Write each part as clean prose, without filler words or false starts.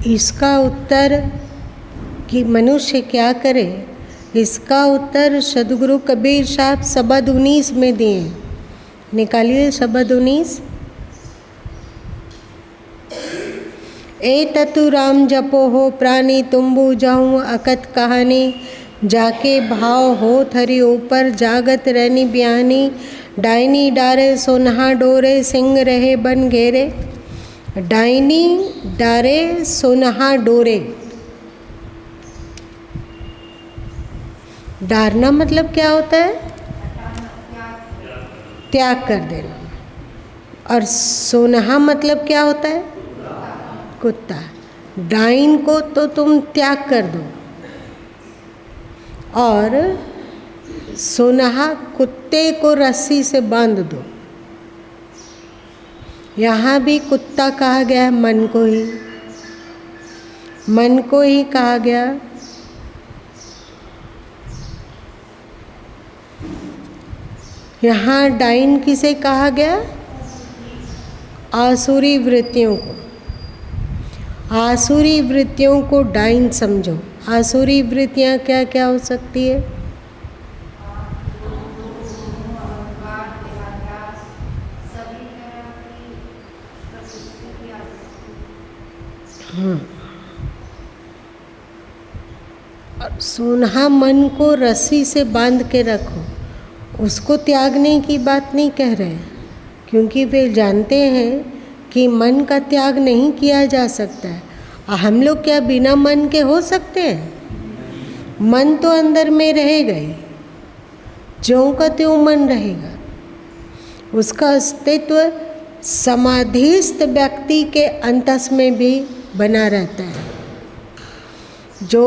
इसका उत्तर कि मनुष्य क्या करे, इसका उत्तर सदगुरु कबीर साहब शब्द 19 में दिए। निकालिए शब्द 19। ए ततु राम जपो हो प्राणी तुम्बु जाऊँ अकत कहानी, जाके भाव हो थरी ऊपर जागत रहनी ब्यानी, डाइनी डारे सोनहा डोरे सिंह रहे बन घेरे। डाइनी डारे सोनहा डोरे, डारना मतलब क्या होता है? त्याग कर देना। और सोनहा मतलब क्या होता है? कुत्ता। डाइन को तो तुम त्याग कर दो, और सोनहा कुत्ते को रस्सी से बांध दो। यहाँ भी कुत्ता कहा गया, मन को ही, मन को ही कहा गया। यहाँ डाइन किसे कहा गया? आसुरी वृत्तियों को। आसुरी वृत्तियों को डाइन समझो। आसुरी वृत्तियाँ क्या क्या हो सकती है? और सोनहा मन को रस्सी से बांध के रखो, उसको त्यागने की बात नहीं कह रहे हैं, क्योंकि वे जानते हैं कि मन का त्याग नहीं किया जा सकता है। हम लोग क्या बिना मन के हो सकते हैं? मन तो अंदर में रहेगा ही, ज्यों का त्यों मन रहेगा। उसका अस्तित्व समाधिस्थ व्यक्ति के अंतस में भी बना रहता है। जो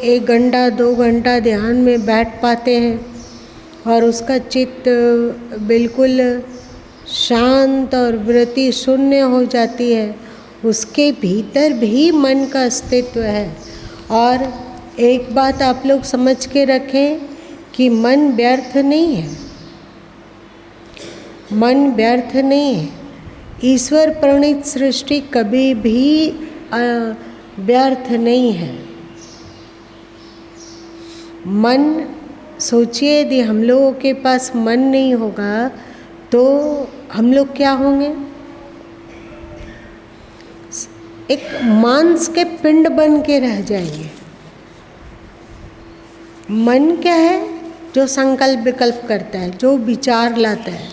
1 घंटा 2 घंटा ध्यान में बैठ पाते हैं और उसका चित्त बिल्कुल शांत और वृत्ति शून्य हो जाती है, उसके भीतर भी मन का अस्तित्व है। और एक बात आप लोग समझ के रखें कि मन व्यर्थ नहीं है, मन व्यर्थ नहीं है। ईश्वर प्रणीत सृष्टि कभी भी व्यर्थ नहीं है। मन, सोचिए यदि हम लोगों के पास मन नहीं होगा तो हम लोग क्या होंगे? एक मांस के पिंड बन के रह जाएंगे। मन क्या है? जो संकल्प विकल्प करता है, जो विचार लाता है।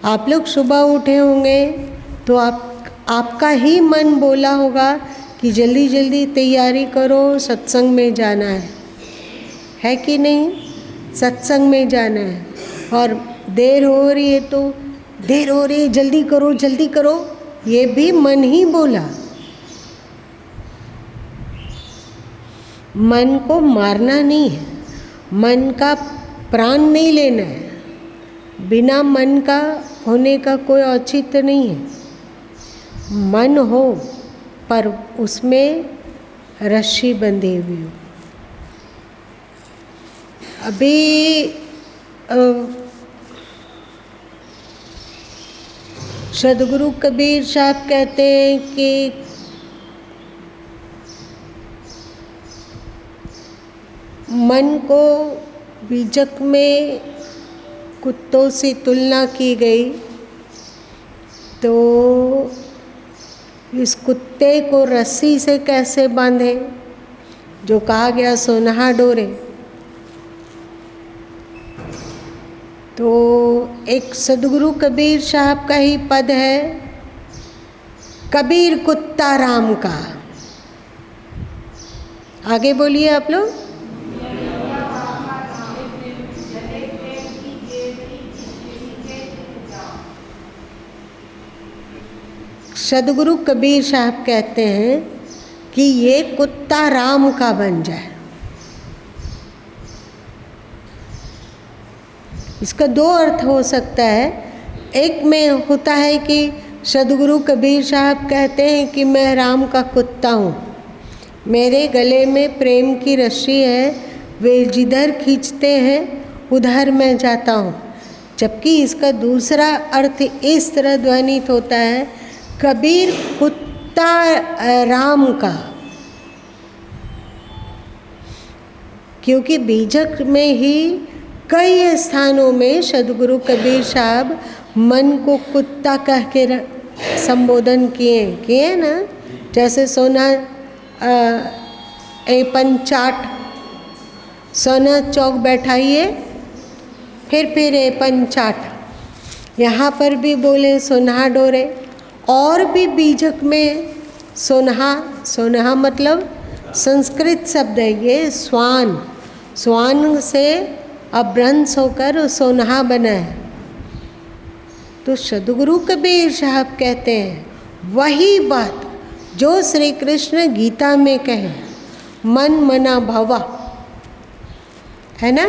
आप लोग सुबह उठे होंगे तो आपका ही मन बोला होगा कि जल्दी जल्दी तैयारी करो, सत्संग में जाना है कि नहीं? सत्संग में जाना है, और देर हो रही है तो देर हो रही है, जल्दी करो जल्दी करो, ये भी मन ही बोला। मन को मारना नहीं है, मन का प्राण नहीं लेना है। बिना मन का होने का कोई औचित्य नहीं है। मन हो पर उसमें रस्सी बंधी हुई हो। अभी सदगुरु कबीर साहब कहते हैं कि मन को बीजक में कुत्तों से तुलना की गई, तो इस कुत्ते को रस्सी से कैसे बांधे? जो कहा गया सोनहा डोरे। तो एक सदगुरु कबीर साहब का ही पद है, कबीर कुत्ता राम का। आगे बोलिए आप लोग। सदगुरु कबीर साहब कहते हैं कि ये कुत्ता राम का बन जाए। इसका 2 अर्थ हो सकता है। एक में होता है कि सदगुरु कबीर साहब कहते हैं कि मैं राम का कुत्ता हूँ, मेरे गले में प्रेम की रस्सी है, वे जिधर खींचते हैं उधर मैं जाता हूँ। जबकि इसका दूसरा अर्थ इस तरह ध्वनित होता है, कबीर कुत्ता राम का, क्योंकि बीजक में ही कई स्थानों में सदगुरु कबीर साहब मन को कुत्ता कह के संबोधन किए ना। जैसे सोना एपन चाट, सोना चौक बैठाइए, फिर एपन चाट, यहाँ पर भी बोले सोना डोरे। और भी बीजक में सोनहा मतलब संस्कृत शब्द है ये, स्वान से अभ्रंश होकर सोनहा बना है। तो सदगुरु कबीर साहब कहते हैं वही बात जो श्री कृष्ण गीता में कहे, मन मना भवा, है ना,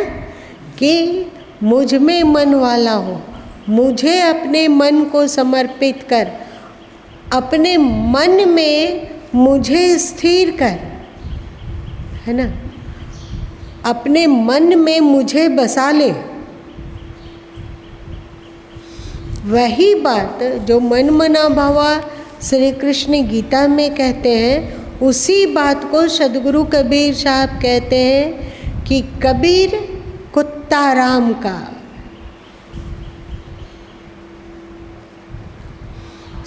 कि मुझ में मन वाला हो, मुझे अपने मन को समर्पित कर, अपने मन में मुझे स्थिर कर, है ना, अपने मन में मुझे बसा ले। वही बात जो मन मना भावा श्री कृष्ण गीता में कहते हैं, उसी बात को सदगुरु कबीर साहब कहते हैं कि कबीर कुत्ता राम का।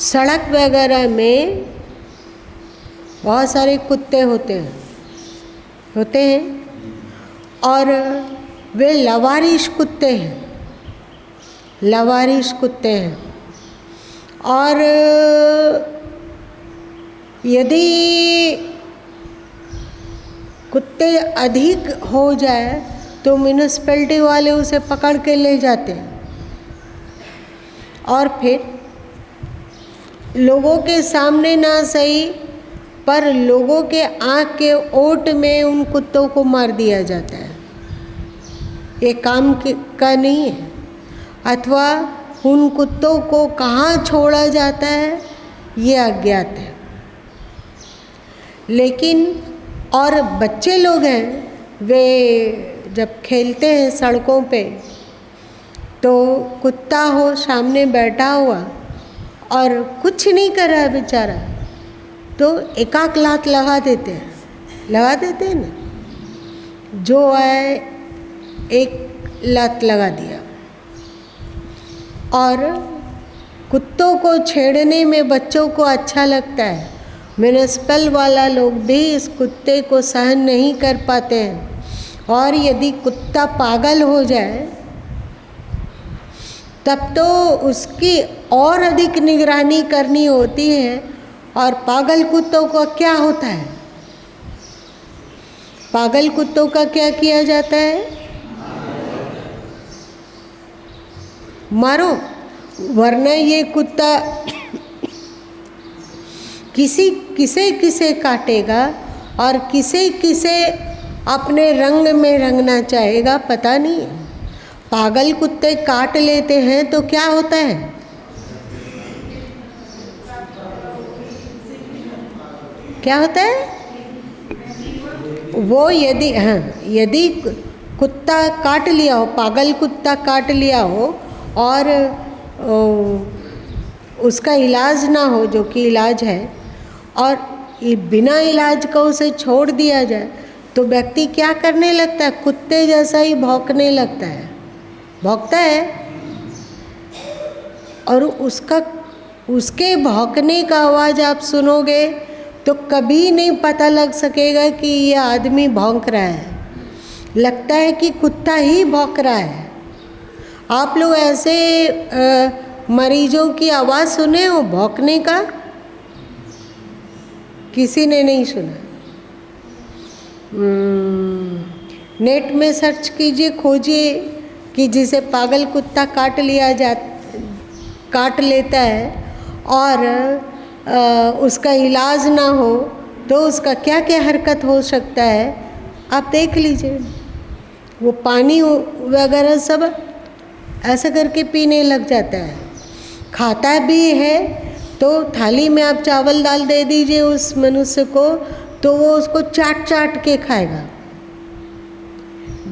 सड़क वगैरह में बहुत सारे कुत्ते होते हैं और वे लवारिश कुत्ते हैं, और यदि कुत्ते अधिक हो जाए तो म्यूनिसिपैलिटी वाले उसे पकड़ के ले जाते हैं और फिर लोगों के सामने ना सही पर लोगों के आँख के ओट में उन कुत्तों को मार दिया जाता है। ये काम का नहीं है। अथवा उन कुत्तों को कहाँ छोड़ा जाता है ये अज्ञात है। लेकिन और बच्चे लोग हैं, वे जब खेलते हैं सड़कों पे तो कुत्ता हो सामने बैठा हुआ और कुछ नहीं कर रहा है बेचारा, तो एकाक लात लगा देते हैं ना, जो है एक लात लगा दिया। और कुत्तों को छेड़ने में बच्चों को अच्छा लगता है। म्यूनिसिपल वाला लोग भी इस कुत्ते को सहन नहीं कर पाते हैं, और यदि कुत्ता पागल हो जाए तब तो उसकी और अधिक निगरानी करनी होती है। और पागल कुत्तों का क्या होता है? पागल कुत्तों का क्या किया जाता है? मारो, वरना ये कुत्ता किसे काटेगा और किसे अपने रंग में रंगना चाहेगा पता नहीं है। पागल कुत्ते काट लेते हैं तो क्या होता है? क्या होता है? वो यदि कुत्ता काट लिया हो, पागल कुत्ता काट लिया हो और उसका इलाज ना हो, जो कि इलाज है, और बिना इलाज का उसे छोड़ दिया जाए तो व्यक्ति क्या करने लगता है? कुत्ते जैसा ही भौंकने लगता है, भौंकता है। और उसके भौंकने का आवाज़ आप सुनोगे तो कभी नहीं पता लग सकेगा कि ये आदमी भौंक रहा है, लगता है कि कुत्ता ही भौंक रहा है। आप लोग ऐसे मरीजों की आवाज़ सुने हो भौंकने का? किसी ने नहीं सुना। नेट में सर्च कीजिए, खोजिए कि जिसे पागल कुत्ता काट लेता है और उसका इलाज ना हो तो उसका क्या क्या हरकत हो सकता है, आप देख लीजिए। वो पानी वगैरह सब ऐसा करके पीने लग जाता है। खाता भी है तो थाली में आप चावल दाल दे दीजिए उस मनुष्य को तो वो उसको चाट के खाएगा।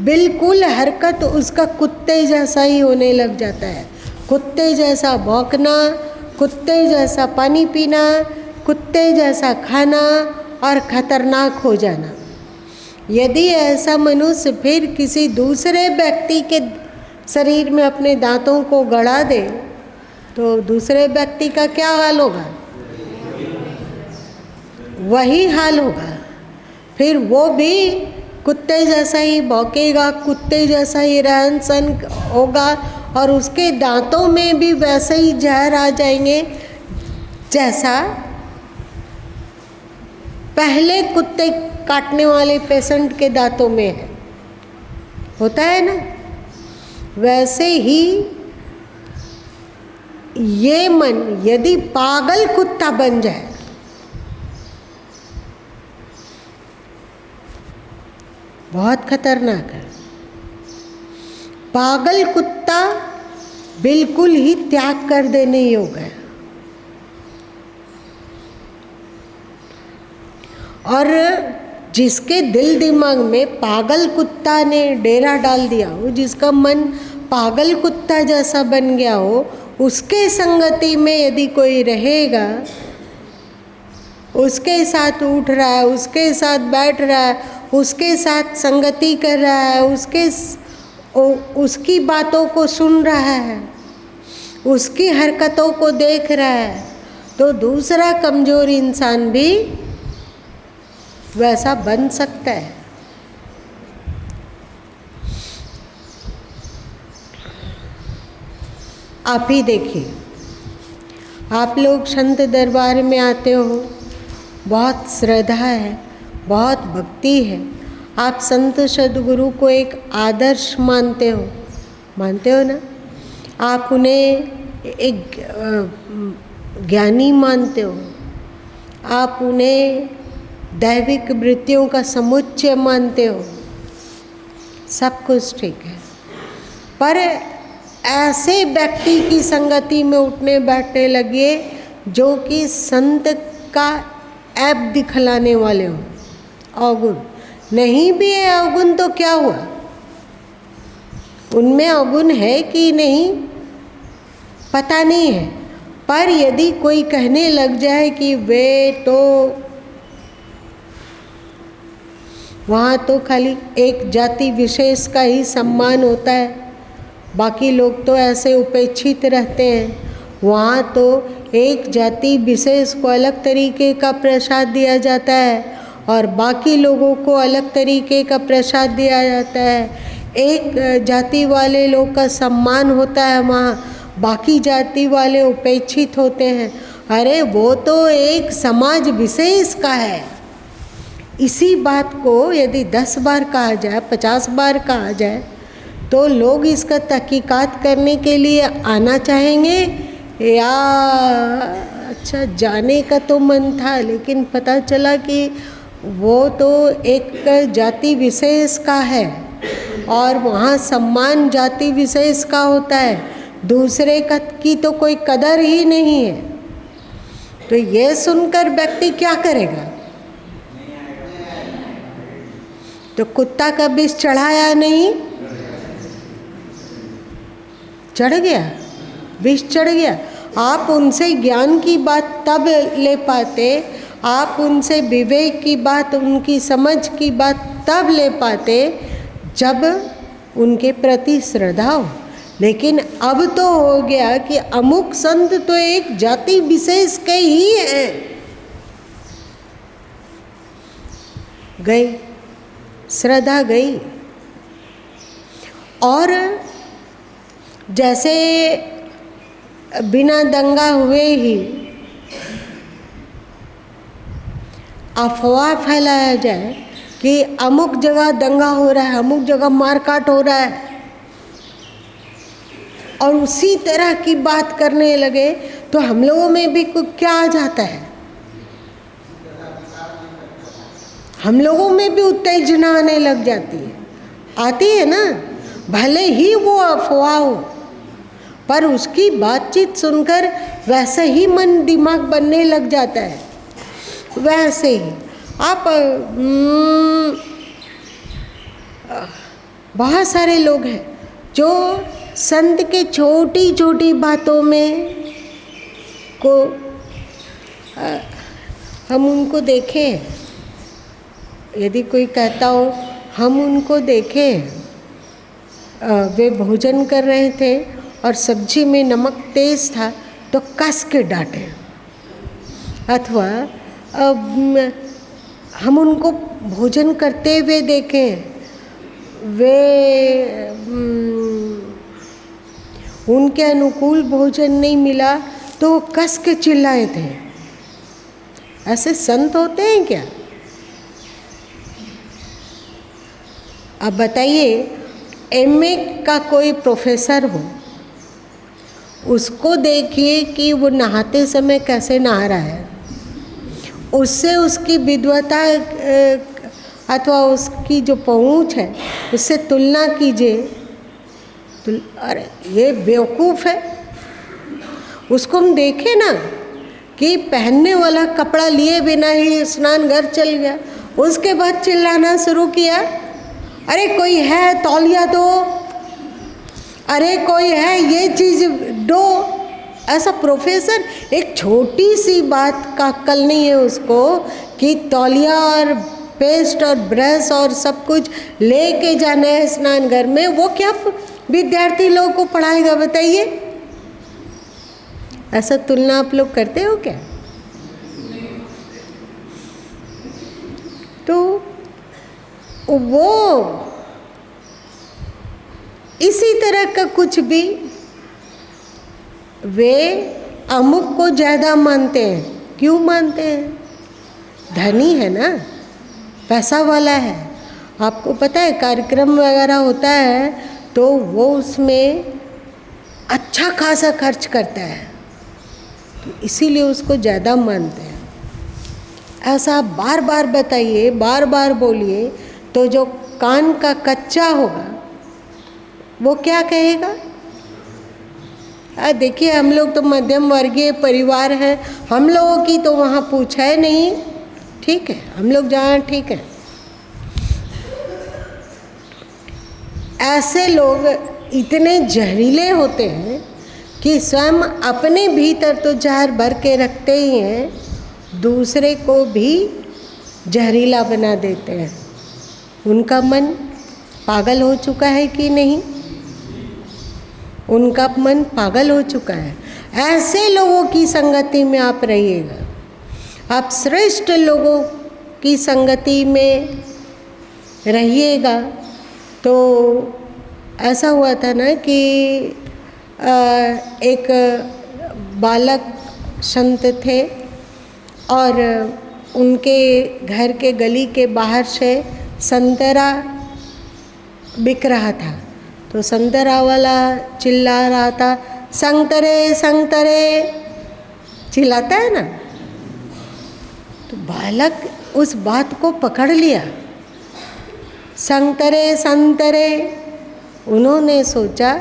बिल्कुल हरकत उसका कुत्ते जैसा ही होने लग जाता है। कुत्ते जैसा भौंकना, कुत्ते जैसा पानी पीना, कुत्ते जैसा खाना और खतरनाक हो जाना। यदि ऐसा मनुष्य फिर किसी दूसरे व्यक्ति के शरीर में अपने दांतों को गड़ा दे तो दूसरे व्यक्ति का क्या हाल होगा? वही हाल होगा। फिर वो भी कुत्ते जैसा ही भौंकेगा, कुत्ते जैसा ही रहन सहन होगा और उसके दांतों में भी वैसे ही जहर आ जाएंगे जैसा पहले कुत्ते काटने वाले पेशेंट के दांतों में है, होता है ना। वैसे ही ये मन यदि पागल कुत्ता बन जाए, बहुत खतरनाक है। पागल कुत्ता बिल्कुल ही त्याग कर देने योग्य है। और जिसके दिल दिमाग में पागल कुत्ता ने डेरा डाल दिया हो, जिसका मन पागल कुत्ता जैसा बन गया हो, उसके संगति में यदि कोई रहेगा, उसके साथ उठ रहा है, उसके साथ बैठ रहा है, उसके साथ संगति कर रहा है, उसकी बातों को सुन रहा है, उसकी हरकतों को देख रहा है, तो दूसरा कमज़ोर इंसान भी वैसा बन सकता है। आप ही देखिए, आप लोग संत दरबार में आते हो, बहुत श्रद्धा है, बहुत भक्ति है, आप संत सद्गुरु को एक आदर्श मानते हो ना। आप उन्हें एक ज्ञानी मानते हो, आप उन्हें दैविक वृत्तियों का समुच्चय मानते हो, सब कुछ ठीक है। पर ऐसे व्यक्ति की संगति में उठने बैठने लगे जो कि संत का ऐब दिखलाने वाले हो, अवगुण नहीं भी है। अवगुण तो क्या हुआ, उनमें अवगुण है कि नहीं पता नहीं है, पर यदि कोई कहने लग जाए कि वे तो वहाँ तो खाली एक जाति विशेष का ही सम्मान होता है, बाकी लोग तो ऐसे उपेक्षित रहते हैं, वहाँ तो एक जाति विशेष को अलग तरीके का प्रसाद दिया जाता है और बाकी लोगों को अलग तरीके का प्रसाद दिया जाता है। एक जाति वाले लोग का सम्मान होता है, वहाँ बाकी जाति वाले उपेक्षित होते हैं। अरे वो तो एक समाज विशेष का है। इसी बात को यदि 10 बार कहा जाए, 50 बार कहा जाए, तो लोग इसका तहकीकात करने के लिए आना चाहेंगे या अच्छा जाने का तो मन था, लेकिन पता चला कि वो तो एक जाति विशेष का है और वहाँ सम्मान जाति विशेष का होता है, दूसरे का की तो कोई कदर ही नहीं है। तो ये सुनकर व्यक्ति क्या करेगा? तो कुत्ता का विष चढ़ाया नहीं, चढ़ गया, विष चढ़ गया। आप उनसे ज्ञान की बात तब ले पाते, आप उनसे विवेक की बात, उनकी समझ की बात तब ले पाते जब उनके प्रति श्रद्धा हो। लेकिन अब तो हो गया कि अमुक संत तो एक जाति विशेष के ही हैं, गई श्रद्धा गई। और जैसे बिना दंगा हुए ही अफवाह फैलाया जाए कि अमुक जगह दंगा हो रहा है, अमुक जगह मारकाट हो रहा है, और उसी तरह की बात करने लगे, तो हम लोगों में भी क्या आ जाता है? हम लोगों में भी उत्तेजना आने लग जाती है, आती है ना। भले ही वो अफवाह हो, पर उसकी बातचीत सुनकर वैसे ही मन दिमाग बनने लग जाता है। वैसे ही आप बहुत सारे लोग हैं जो संत के छोटी छोटी बातों में को हम उनको देखें, यदि कोई कहता हो हम उनको देखे, वे भोजन कर रहे थे और सब्जी में नमक तेज था तो कस के डांटे, अथवा हम उनको भोजन करते हुए देखें, वे उनके अनुकूल भोजन नहीं मिला तो वो कस के चिल्लाए थे। ऐसे संत होते हैं क्या? अब बताइए, एमए का कोई प्रोफेसर हो, उसको देखिए कि वो नहाते समय कैसे नहा रहा है, उससे उसकी विद्वता अथवा उसकी जो पहुँच है उससे तुलना कीजिए तो अरे ये बेवकूफ़ है। उसको हम देखें ना कि पहनने वाला कपड़ा लिए बिना ही स्नान घर चल गया, उसके बाद चिल्लाना शुरू किया, अरे कोई है तौलिया दो, अरे कोई है ये चीज़ दो। ऐसा प्रोफेसर, एक छोटी सी बात का अक्ल नहीं है उसको कि तौलिया और पेस्ट और ब्रश और सब कुछ लेके जाना है स्नान घर में, वो क्या विद्यार्थी लोगों को पढ़ाएगा बताइए? ऐसा तुलना आप लोग करते हो क्या? तो वो इसी तरह का कुछ भी, वे अमुक को ज़्यादा मानते हैं। क्यों मानते हैं? धनी है ना, पैसा वाला है। आपको पता है कार्यक्रम वगैरह होता है तो वो उसमें अच्छा खासा खर्च करता है, तो इसीलिए उसको ज़्यादा मानते हैं। ऐसा आप बार बार बताइए, बार बार बोलिए, तो जो कान का कच्चा होगा वो क्या कहेगा? देखिए, हम लोग तो मध्यम वर्गीय परिवार हैं, हम लोगों की तो वहाँ पूछा है नहीं, ठीक है, हम लोग जहाँ ठीक है। ऐसे लोग इतने जहरीले होते हैं कि स्वयं अपने भीतर तो जहर भर के रखते ही हैं, दूसरे को भी जहरीला बना देते हैं। उनका मन पागल हो चुका है कि नहीं? उनका मन पागल हो चुका है। ऐसे लोगों की संगति में आप रहिएगा, आप श्रेष्ठ लोगों की संगति में रहिएगा। तो ऐसा हुआ था ना कि एक बालक संत थे और उनके घर के गली के बाहर से संतरा बिक रहा था, तो संतरा वाला चिल्ला रहा था, संतरे संतरे, चिल्लाता है ना। तो बालक उस बात को पकड़ लिया, संतरे संतरे। उन्होंने सोचा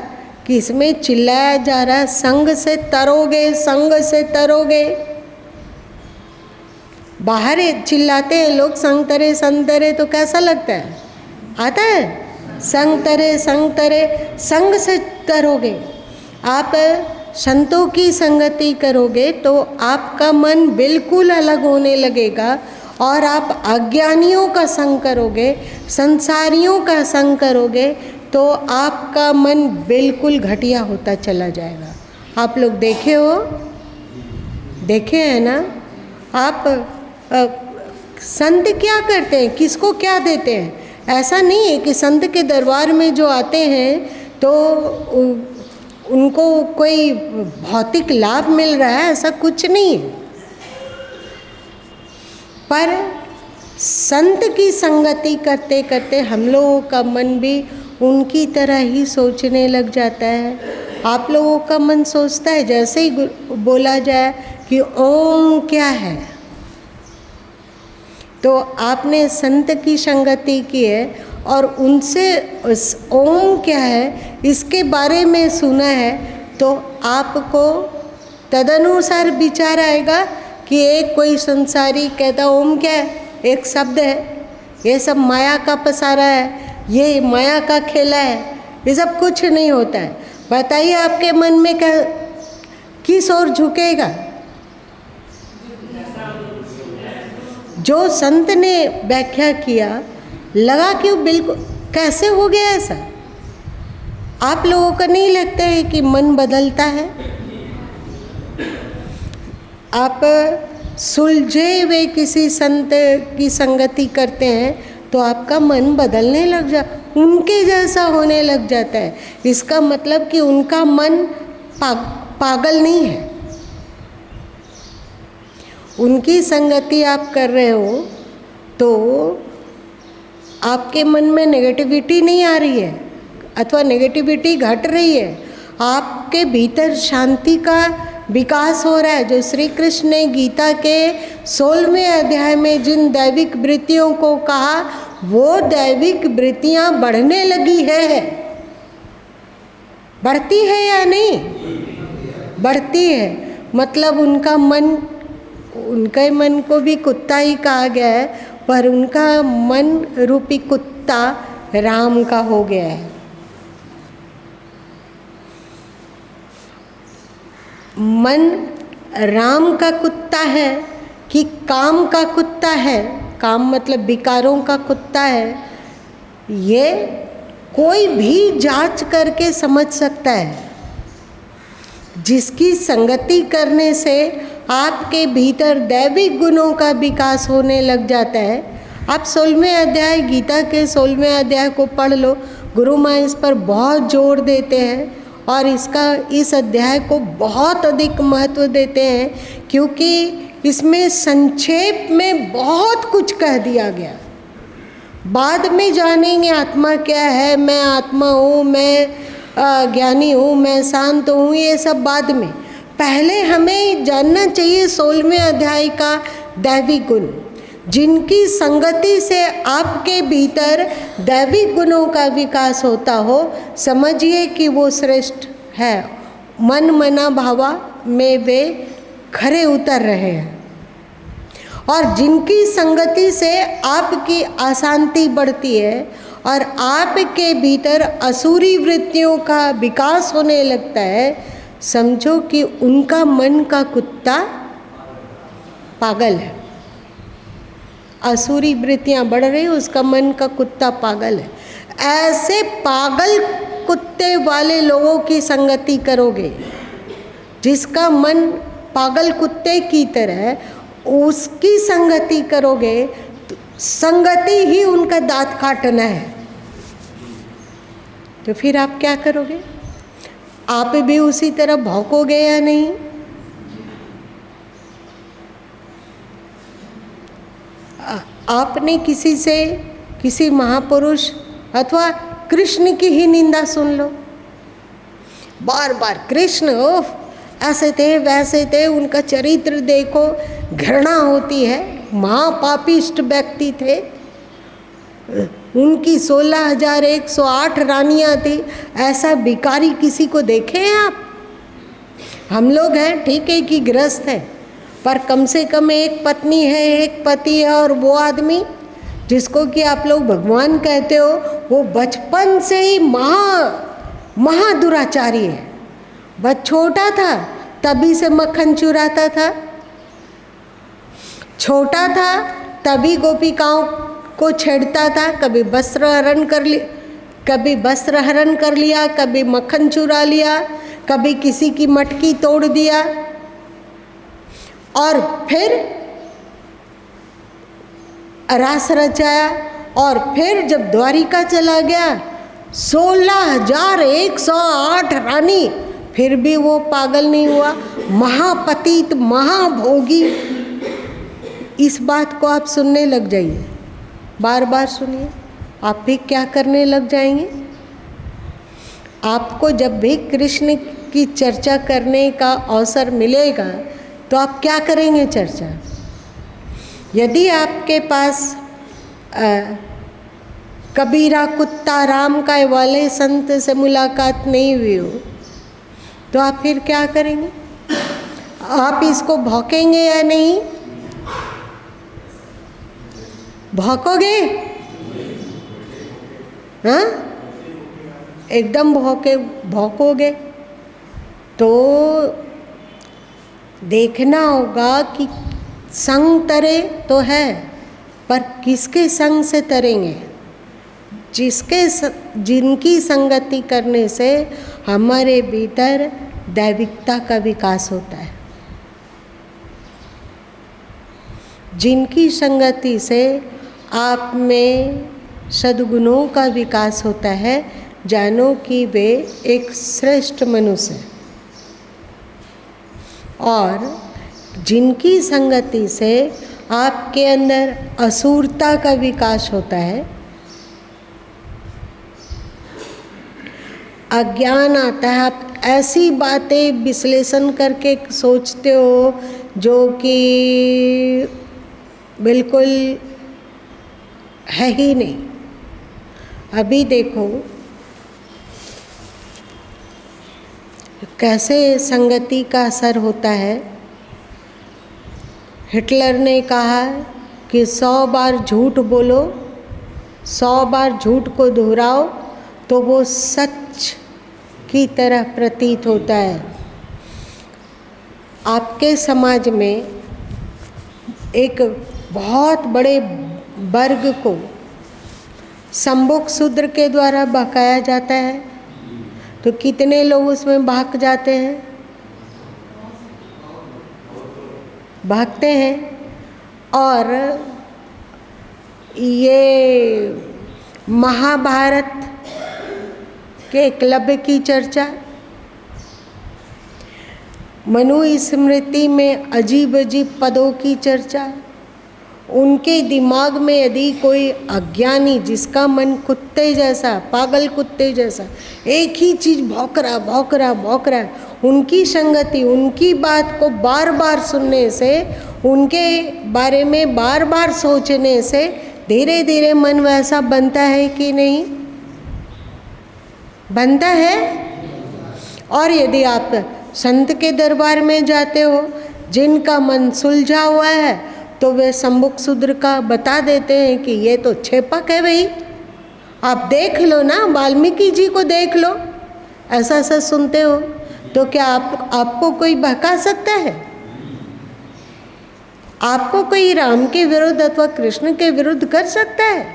कि इसमें चिल्लाया जा रहा है संग से तरोगे, संग से तरोगे। बाहर चिल्लाते हैं लोग संतरे संतरे, तो कैसा लगता है? आता है संतरे संतरे, संग से तरोगे। आप संतों की संगति करोगे तो आपका मन बिल्कुल अलग होने लगेगा और आप अज्ञानियों का संग करोगे, संसारियों का संग करोगे तो आपका मन बिल्कुल घटिया होता चला जाएगा। आप लोग देखे हो, देखे हैं ना आप? संत क्या करते हैं, किसको क्या देते हैं? ऐसा नहीं है कि संत के दरबार में जो आते हैं तो उनको कोई भौतिक लाभ मिल रहा है, ऐसा कुछ नहीं है। पर संत की संगति करते करते हम लोगों का मन भी उनकी तरह ही सोचने लग जाता है। आप लोगों का मन सोचता है, जैसे ही बोला जाए कि ओम क्या है, तो आपने संत की संगति की है और उनसे ओम क्या है इसके बारे में सुना है, तो आपको तदनुसार विचार आएगा कि एक कोई संसारी कहता ओम क्या है, एक शब्द है, ये सब माया का पसारा है, ये माया का खेला है, ये सब कुछ नहीं होता है। बताइए आपके मन में क्या, किस ओर झुकेगा? जो संत ने व्याख्या किया, लगा कि वो बिल्कुल कैसे हो गया ऐसा। आप लोगों को नहीं लगता है कि मन बदलता है? आप सुलझे हुए किसी संत की संगति करते हैं तो आपका मन बदलने लग उनके जैसा होने लग जाता है। इसका मतलब कि उनका मन पागल नहीं है। उनकी संगति आप कर रहे हो तो आपके मन में नेगेटिविटी नहीं आ रही है अथवा नेगेटिविटी घट रही है। आपके भीतर शांति का विकास हो रहा है। जो श्री कृष्ण ने गीता के 16वें अध्याय में जिन दैविक वृत्तियों को कहा, वो दैविक वृत्तियां बढ़ने लगी है। बढ़ती है या नहीं? बढ़ती है। मतलब उनका मन, उनके मन को भी कुत्ता ही कहा गया है, पर उनका मन रूपी कुत्ता राम का हो गया है। मन राम का कुत्ता है कि काम का कुत्ता है? काम मतलब विकारों का कुत्ता है। ये कोई भी जांच करके समझ सकता है। जिसकी संगति करने से आपके भीतर दैविक गुणों का विकास होने लग जाता है। आप 16वें अध्याय, गीता के 16वें अध्याय को पढ़ लो। गुरु माँ इस पर बहुत जोर देते हैं और इस अध्याय को बहुत अधिक महत्व देते हैं, क्योंकि इसमें संक्षेप में बहुत कुछ कह दिया गया। बाद में जानेंगे आत्मा क्या है, मैं आत्मा हूँ, मैं ज्ञानी हूँ, मैं शांत हूँ, ये सब बाद में। पहले हमें जानना चाहिए 16वें अध्याय का दैविक गुण। जिनकी संगति से आपके भीतर दैविक गुणों का विकास होता हो, समझिए कि वो श्रेष्ठ है। मन मना भावा में वे खरे उतर रहे हैं। और जिनकी संगति से आपकी अशांति बढ़ती है और आपके भीतर असुरी वृत्तियों का विकास होने लगता है, समझो कि उनका मन का कुत्ता पागल है। असुरी वृत्तियां बढ़ रही, उसका मन का कुत्ता पागल है। ऐसे पागल कुत्ते वाले लोगों की संगति करोगे, जिसका मन पागल कुत्ते की तरह, उसकी संगति करोगे तो संगति ही उनका दांत काटना है। तो फिर आप क्या करोगे? आप भी उसी तरह भौंकोगे या नहीं? आपने किसी महापुरुष अथवा कृष्ण की ही निंदा सुन लो। बार बार कृष्ण ओफ ऐसे थे वैसे थे, उनका चरित्र देखो, घृणा होती है। महापापिष्ट व्यक्ति थे। उनकी 16,108 रानियां थी। ऐसा भिखारी किसी को देखे हैं आप? हम लोग हैं ठीक है कि गृहस्थ है, पर कम से कम एक पत्नी है, एक पति है, और वो आदमी जिसको कि आप लोग भगवान कहते हो, वो बचपन से ही महादुराचारी है। बस छोटा था तभी से मक्खन चुराता था, छोटा था तभी गोपिकाओं को छेड़ता था। कभी वस्त्र हरण कर लिया, कभी मक्खन चुरा लिया, कभी किसी की मटकी तोड़ दिया। और फिर रास रचाया। और फिर जब द्वारिका चला गया, 16,108 रानी, फिर भी वो पागल नहीं हुआ। महापतित, महाभोगी। इस बात को आप सुनने लग जाइए, बार बार सुनिए, आप भी क्या करने लग जाएंगे। आपको जब भी कृष्ण की चर्चा करने का अवसर मिलेगा तो आप क्या करेंगे चर्चा। यदि आपके पास कबीरा कुत्ता राम का वाले संत से मुलाकात नहीं हुई हो तो आप फिर क्या करेंगे? आप इसको भौंकेंगे या नहीं? भौंकोगे? हाँ, एकदम भौंकोगे तो देखना होगा कि संग तरे तो है, पर किसके संग से तरेंगे? जिनकी संगति करने से हमारे भीतर दैविकता का विकास होता है, जिनकी संगति से आप में सद्गुणों का विकास होता है, जानो कि वे एक श्रेष्ठ मनुष्य है। और जिनकी संगति से आपके अंदर असुरता का विकास होता है, अज्ञान आता है, आप ऐसी बातें विश्लेषण करके सोचते हो जो कि बिल्कुल है ही नहीं। अभी देखो कैसे संगति का असर होता है। हिटलर ने कहा कि 100 बार झूठ बोलो, 100 बार झूठ को दोहराओ तो वो सच की तरह प्रतीत होता है। आपके समाज में एक बहुत बड़े वर्ग को संभोग शूद्र के द्वारा बहकाया जाता है, तो कितने लोग उसमें भाग जाते हैं, भागते हैं। और ये महाभारत के एकलव्य की चर्चा, मनु स्मृति में अजीब अजीब पदों की चर्चा, उनके दिमाग में यदि कोई अज्ञानी जिसका मन कुत्ते जैसा, पागल कुत्ते जैसा एक ही चीज़ भौंकरा भौंकरा भौंकरा, उनकी संगति, उनकी बात को बार बार सुनने से, उनके बारे में बार बार सोचने से धीरे धीरे मन वैसा बनता है कि नहीं बनता है। और यदि आप संत के दरबार में जाते हो, जिनका मन सुलझा हुआ है, तो वे संभोग शूद्र का बता देते हैं कि ये तो छेपक है भाई, आप देख लो ना, वाल्मीकि जी को देख लो, ऐसा ऐसा सुनते हो, तो क्या आपको कोई बहका सकता है? आपको कोई राम के विरुद्ध अथवा कृष्ण के विरुद्ध कर सकता है?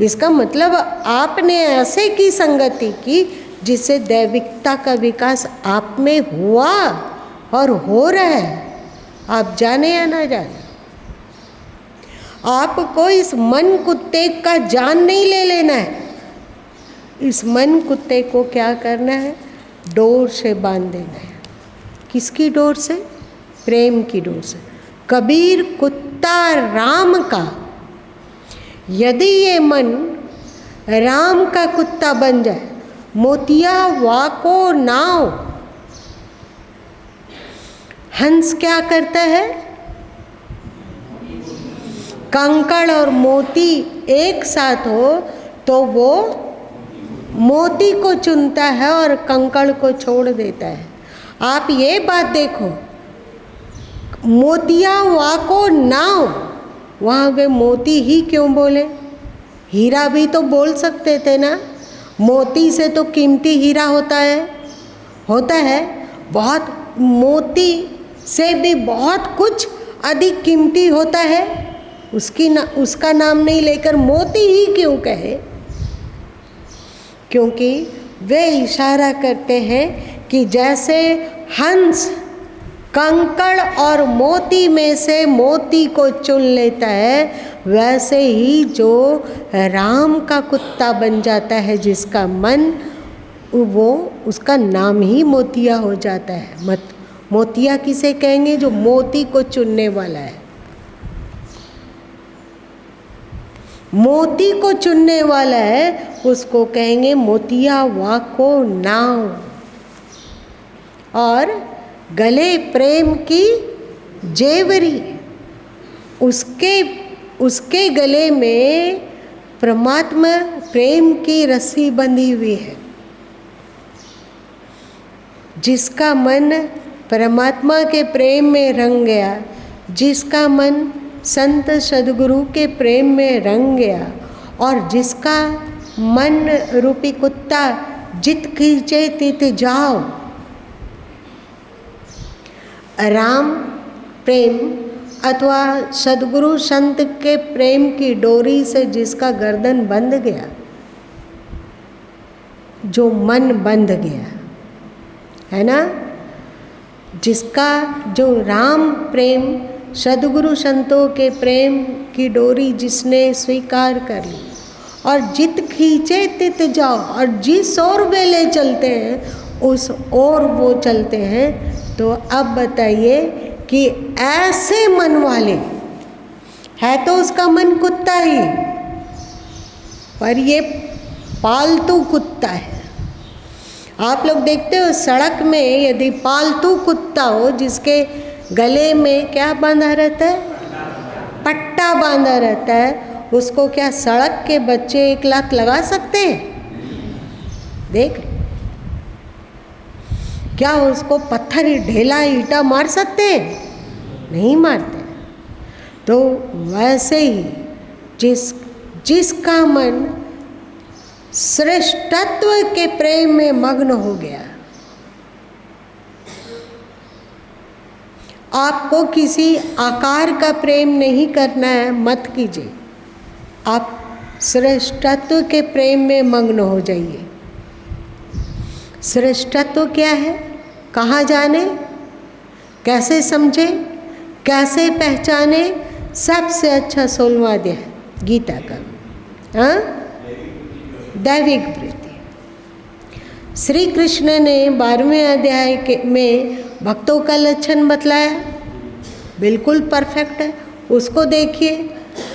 इसका मतलब आपने ऐसे की संगति की जिससे दैविकता का विकास आप में हुआ और हो रहा है, आप जाने या ना जाने। आपको इस मन कुत्ते का जान नहीं ले लेना है, इस मन कुत्ते को क्या करना है? डोर से बांध देना है। किसकी डोर से? प्रेम की डोर से। कबीर कुत्ता राम का, यदि ये मन राम का कुत्ता बन जाए, मोतिया वाको नाव, हंस क्या करता है? कंकड़ और मोती एक साथ हो तो वो मोती को चुनता है और कंकड़ को छोड़ देता है। आप ये बात देखो, मोतिया वाको नाव, वहाँ वे मोती ही क्यों बोले? हीरा भी तो बोल सकते थे ना। मोती से तो कीमती हीरा होता है, बहुत मोती से भी बहुत कुछ अधिक कीमती होता है, उसका नाम नहीं लेकर मोती ही क्यों कहे? क्योंकि वे इशारा करते हैं कि जैसे हंस कंकड़ और मोती में से मोती को चुन लेता है, वैसे ही जो राम का कुत्ता बन जाता है, जिसका मन, वो उसका नाम ही मोतिया हो जाता है। मोतिया किसे कहेंगे? जो मोती को चुनने वाला है। मोती को चुनने वाला है उसको कहेंगे मोतिया वाको नाव। और गले प्रेम की जेवरी, उसके गले में परमात्मा प्रेम की रस्सी बंधी हुई है। जिसका मन परमात्मा के प्रेम में रंग गया, जिसका मन संत सद्गुरु के प्रेम में रंग गया, और जिसका मन रूपी कुत्ता जित खींचे तित जाओ, राम प्रेम अथवा सद्गुरु संत के प्रेम की डोरी से जिसका गर्दन बंध गया, जो मन बंध गया है ना, जिसका जो राम प्रेम, सद्गुरु संतों के प्रेम की डोरी जिसने स्वीकार कर ली और जित खींचे तित जाओ, और जिस ओर वे ले चलते हैं उस ओर वो चलते हैं। तो अब बताइए कि ऐसे मन वाले है तो उसका मन कुत्ता ही, पर ये पालतू कुत्ता है। आप लोग देखते हो सड़क में यदि पालतू कुत्ता हो जिसके गले में क्या बांधा रहता है, पट्टा बांधा रहता है, उसको क्या सड़क के बच्चे एक लात लगा सकते हैं? देख, क्या उसको पत्थर ढेला ईंटा मार सकते हैं? नहीं मारते। तो वैसे ही जिसका मन श्रेष्ठत्व के प्रेम में मग्न हो गया, आपको किसी आकार का प्रेम नहीं करना है, मत कीजिए। आप श्रेष्ठत्व के प्रेम में मग्न हो जाइए। श्रेष्ठत्व क्या है, कहाँ जाने, कैसे समझे, कैसे पहचाने? सबसे अच्छा 16वां अध्याय गीता का, हाँ, दैविक वृत्ति। श्री कृष्ण ने 12वें अध्याय में भक्तों का लक्षण बतलाया, बिल्कुल परफेक्ट है। उसको देखिए,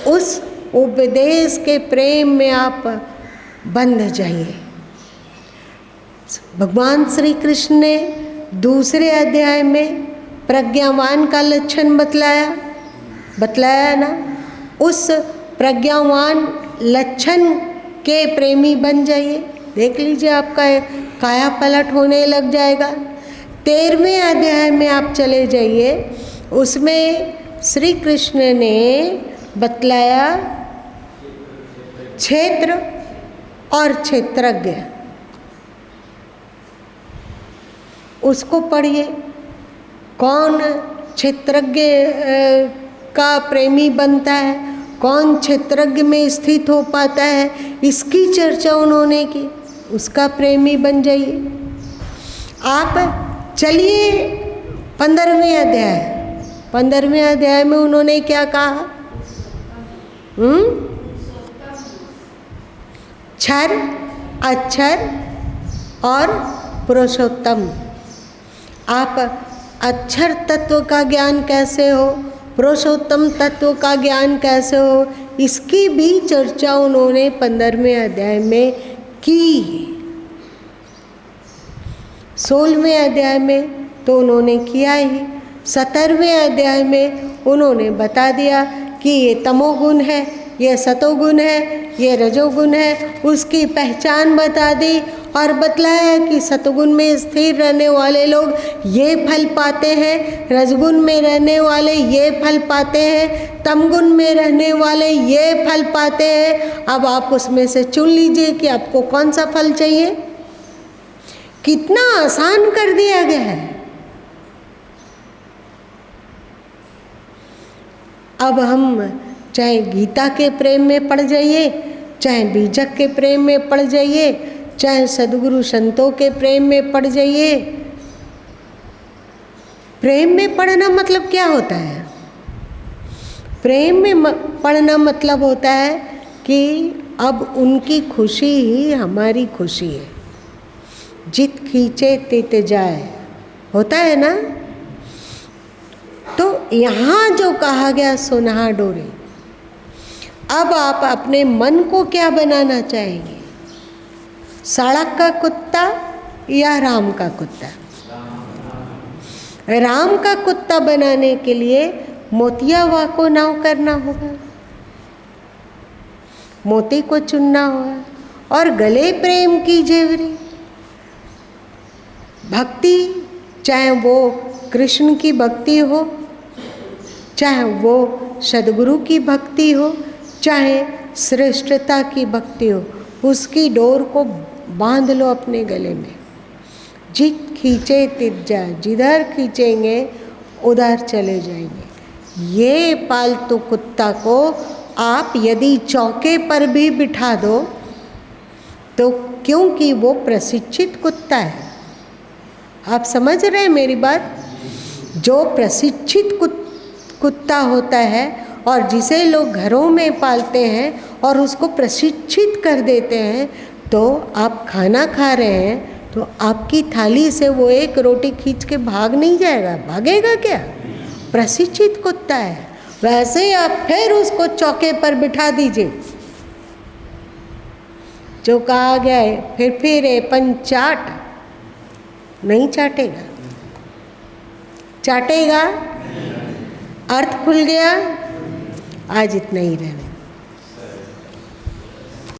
उस उपदेश के प्रेम में आप बंध जाइए। भगवान श्री कृष्ण ने 2 अध्याय में प्रज्ञावान का लक्षण बतलाया ना, उस प्रज्ञावान लक्षण के प्रेमी बन जाइए। देख लीजिए, आपका काया पलट होने लग जाएगा। 13वें अध्याय में आप चले जाइए, उसमें श्री कृष्ण ने बतलाया क्षेत्र और क्षेत्रज्ञ। उसको पढ़िए, कौन क्षेत्रज्ञ का प्रेमी बनता है, कौन क्षेत्रज्ञ में स्थित हो पाता है, इसकी चर्चा उन्होंने की। उसका प्रेमी बन जाइए। आप चलिए 15वें अध्याय, 15वें अध्याय में उन्होंने क्या कहा? क्षर, अक्षर और पुरुषोत्तम। आप अक्षर तत्व का ज्ञान कैसे हो, पुरुषोत्तम तत्व का ज्ञान कैसे हो, इसकी भी चर्चा उन्होंने 15वें अध्याय में की। 16वें अध्याय में तो उन्होंने किया ही। 17वें अध्याय में उन्होंने बता दिया कि ये तमोगुण है, ये सतोगुण है, ये रजोगुण है, उसकी पहचान बता दी और बतलाया कि सतोगुण में स्थिर रहने वाले लोग ये फल पाते हैं, रजगुण में रहने वाले ये फल पाते हैं, तमगुण में रहने वाले ये फल पाते हैं। अब आप उसमें से चुन लीजिए कि आपको कौन सा फल चाहिए। कितना आसान कर दिया गया है। अब हम चाहे गीता के प्रेम में पड़ जाइए, चाहे बीजक के प्रेम में पड़ जाइए, चाहे सद्गुरु संतों के प्रेम में पड़ जाइए। प्रेम में पढ़ना मतलब क्या होता है? प्रेम में पढ़ना मतलब होता है कि अब उनकी खुशी ही हमारी खुशी है। जित खींचे तित जाए, होता है ना। तो यहाँ जो कहा गया सुनहा डोरी, अब आप अपने मन को क्या बनाना चाहेंगे? सड़क का कुत्ता या राम का कुत्ता? राम का कुत्ता बनाने के लिए मोतियावा को नाव करना होगा, मोती को चुनना होगा और गले प्रेम की जेवरी। भक्ति, चाहे वो कृष्ण की भक्ति हो, चाहे वो सद्गुरु की भक्ति हो, चाहे श्रेष्ठता की भक्ति हो, उसकी डोर को बांध लो अपने गले में। जित खींचे तित जाए, जिधर खींचेंगे उधर चले जाएंगे। ये पालतू कुत्ता को आप यदि चौके पर भी बिठा दो तो क्योंकि वो प्रशिक्षित कुत्ता है। आप समझ रहे हैं मेरी बात? जो प्रशिक्षित कुत्ता होता है और जिसे लोग घरों में पालते हैं और उसको प्रशिक्षित कर देते हैं, तो आप खाना खा रहे हैं तो आपकी थाली से वो एक रोटी खींच के भाग नहीं जाएगा, भागेगा क्या? प्रशिक्षित कुत्ता है। वैसे ही आप फिर उसको चौके पर बिठा दीजिए, जो कहा गया है फिर पंचाट नहीं चाटेगा। चाटेगा? अर्थ खुल गया? आज इतना ही रहने।